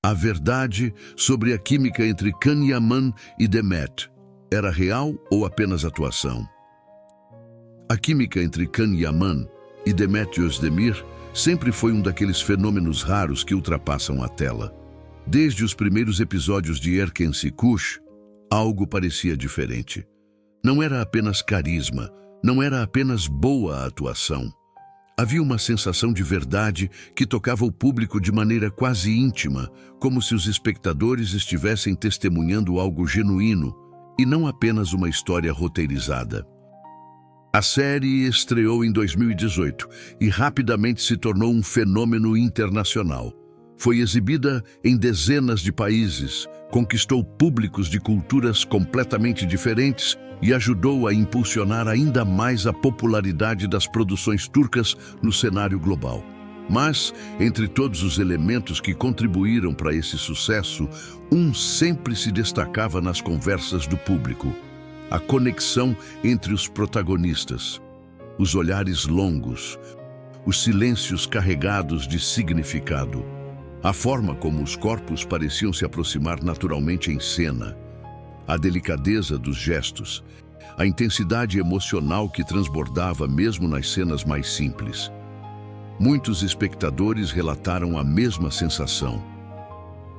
A verdade sobre a química entre Can Yaman e Demet era real ou apenas atuação? A química entre Can Yaman e Demet Özdemir sempre foi um daqueles fenômenos raros que ultrapassam a tela. Desde os primeiros episódios de Erken Kuş, algo parecia diferente. Não era apenas carisma, não era apenas boa atuação. Havia uma sensação de verdade que tocava o público de maneira quase íntima, como se os espectadores estivessem testemunhando algo genuíno e não apenas uma história roteirizada. A série estreou em 2018 e rapidamente se tornou um fenômeno internacional. Foi exibida em dezenas de países, conquistou públicos de culturas completamente diferentes e ajudou a impulsionar ainda mais a popularidade das produções turcas no cenário global. Mas, entre todos os elementos que contribuíram para esse sucesso, um sempre se destacava nas conversas do público: a conexão entre os protagonistas, os olhares longos, os silêncios carregados de significado, a forma como os corpos pareciam se aproximar naturalmente em cena, a delicadeza dos gestos, a intensidade emocional que transbordava mesmo nas cenas mais simples. Muitos espectadores relataram a mesma sensação.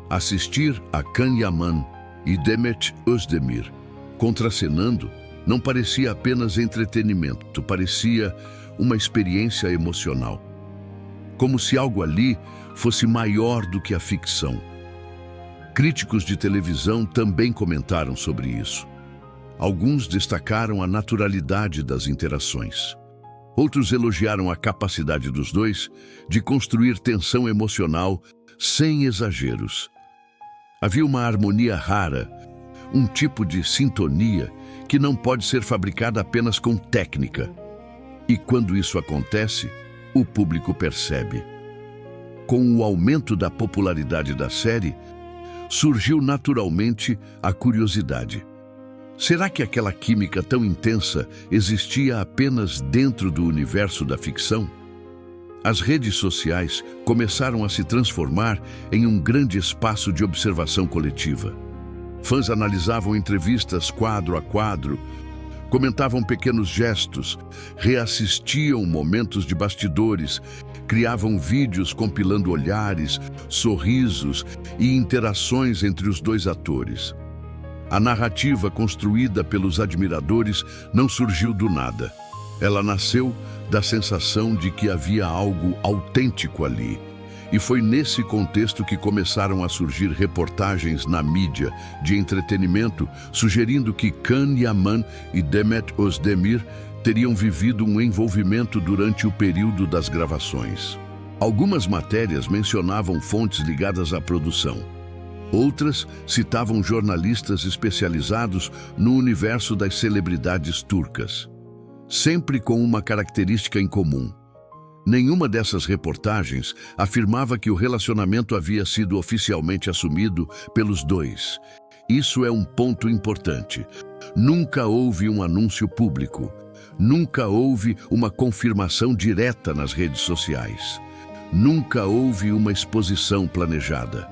Assistir a Can Yaman e Demet Özdemir contracenando não parecia apenas entretenimento, parecia uma experiência emocional. Como se algo ali fosse maior do que a ficção. Críticos de televisão também comentaram sobre isso. Alguns destacaram a naturalidade das interações. Outros elogiaram a capacidade dos dois de construir tensão emocional sem exageros. Havia uma harmonia rara, um tipo de sintonia que não pode ser fabricada apenas com técnica. E quando isso acontece, o público percebe. Com o aumento da popularidade da série, surgiu naturalmente a curiosidade. Será que aquela química tão intensa existia apenas dentro do universo da ficção? As redes sociais começaram a se transformar em um grande espaço de observação coletiva. Fãs analisavam entrevistas quadro a quadro, comentavam pequenos gestos, reassistiam momentos de bastidores, criavam vídeos compilando olhares, sorrisos e interações entre os dois atores. A narrativa construída pelos admiradores não surgiu do nada. Ela nasceu da sensação de que havia algo autêntico ali. E foi nesse contexto que começaram a surgir reportagens na mídia de entretenimento sugerindo que Can Yaman e Demet Özdemir teriam vivido um envolvimento durante o período das gravações. Algumas matérias mencionavam fontes ligadas à produção. Outras citavam jornalistas especializados no universo das celebridades turcas, sempre com uma característica em comum. Nenhuma dessas reportagens afirmava que o relacionamento havia sido oficialmente assumido pelos dois. Isso é um ponto importante. Nunca houve um anúncio público. Nunca houve uma confirmação direta nas redes sociais. Nunca houve uma exposição planejada.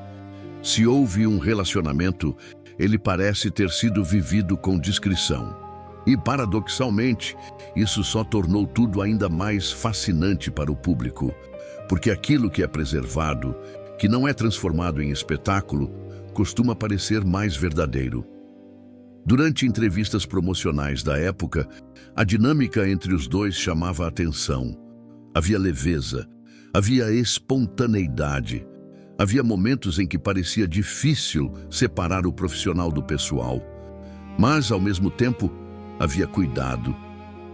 Se houve um relacionamento, ele parece ter sido vivido com discrição. E, paradoxalmente, isso só tornou tudo ainda mais fascinante para o público, porque aquilo que é preservado, que não é transformado em espetáculo, costuma parecer mais verdadeiro. Durante entrevistas promocionais da época, a dinâmica entre os dois chamava a atenção. Havia leveza, havia espontaneidade. Havia momentos em que parecia difícil separar o profissional do pessoal. Mas, ao mesmo tempo, havia cuidado,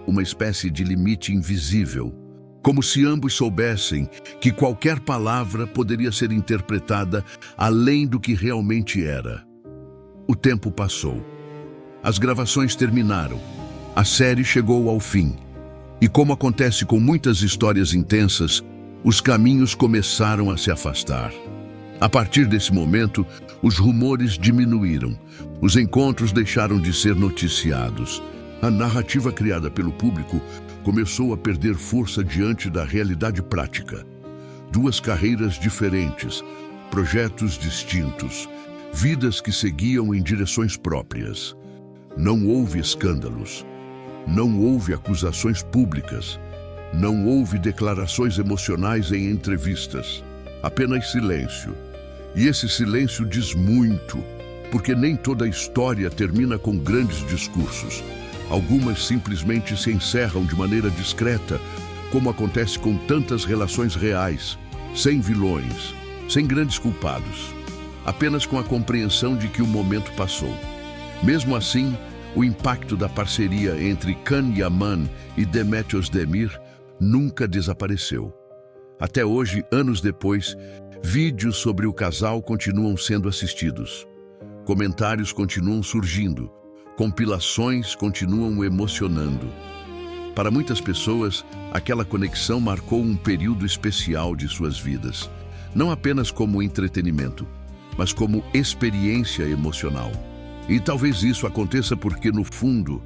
uma espécie de limite invisível, como se ambos soubessem que qualquer palavra poderia ser interpretada além do que realmente era. O tempo passou. As gravações terminaram. A série chegou ao fim. E como acontece com muitas histórias intensas, os caminhos começaram a se afastar. A partir desse momento, os rumores diminuíram. Os encontros deixaram de ser noticiados. A narrativa criada pelo público começou a perder força diante da realidade prática. Duas carreiras diferentes, projetos distintos, vidas que seguiam em direções próprias. Não houve escândalos, não houve acusações públicas, não houve declarações emocionais em entrevistas, apenas silêncio. E esse silêncio diz muito, porque nem toda a história termina com grandes discursos. Algumas simplesmente se encerram de maneira discreta, como acontece com tantas relações reais, sem vilões, sem grandes culpados, apenas com a compreensão de que o momento passou. Mesmo assim, o impacto da parceria entre Can Yaman e Demet Özdemir nunca desapareceu. Até hoje, anos depois, vídeos sobre o casal continuam sendo assistidos. Comentários continuam surgindo, compilações continuam emocionando. Para muitas pessoas, aquela conexão marcou um período especial de suas vidas, não apenas como entretenimento, mas como experiência emocional. E talvez isso aconteça porque, no fundo,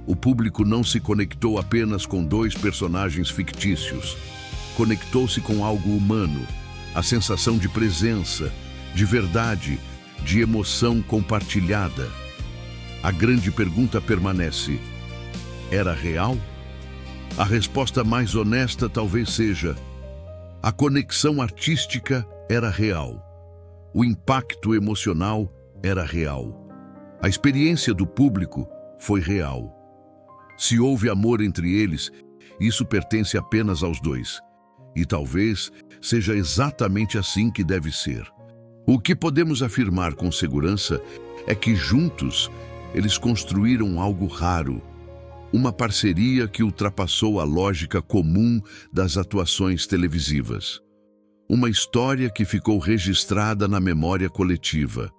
o público não se conectou apenas com dois personagens fictícios. Conectou-se com algo humano, a sensação de presença, de verdade, de emoção compartilhada. A grande pergunta permanece: era real? A resposta mais honesta talvez seja: a conexão artística era real. O impacto emocional era real. A experiência do público foi real. Se houve amor entre eles, isso pertence apenas aos dois. E talvez seja exatamente assim que deve ser. O que podemos afirmar com segurança é que juntos eles construíram algo raro, uma parceria que ultrapassou a lógica comum das atuações televisivas. Uma história que ficou registrada na memória coletiva.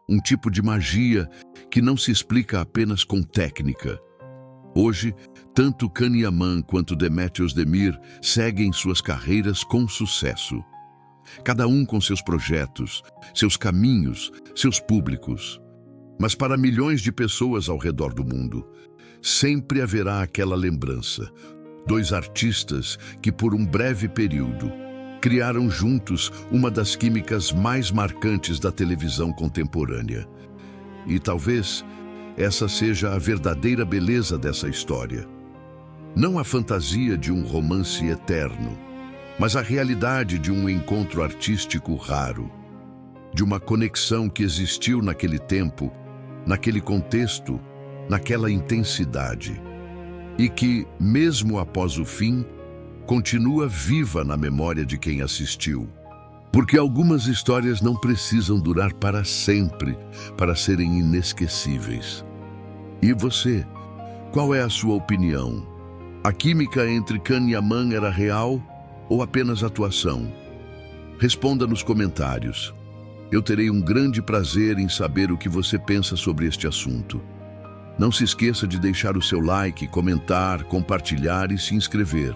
Um tipo de magia que não se explica apenas com técnica. Hoje, tanto Can Yaman quanto Demet Özdemir seguem suas carreiras com sucesso. Cada um com seus projetos, seus caminhos, seus públicos. Mas para milhões de pessoas ao redor do mundo, sempre haverá aquela lembrança. Dois artistas que, por um breve período, criaram juntos uma das químicas mais marcantes da televisão contemporânea. E talvez essa seja a verdadeira beleza dessa história. Não a fantasia de um romance eterno, mas a realidade de um encontro artístico raro, de uma conexão que existiu naquele tempo, naquele contexto, naquela intensidade, e que, mesmo após o fim, continua viva na memória de quem assistiu. Porque algumas histórias não precisam durar para sempre para serem inesquecíveis. E você, qual é a sua opinião? A química entre Can Yaman era real ou apenas atuação? Responda nos comentários. Eu terei um grande prazer em saber o que você pensa sobre este assunto. Não se esqueça de deixar o seu like, comentar, compartilhar e se inscrever.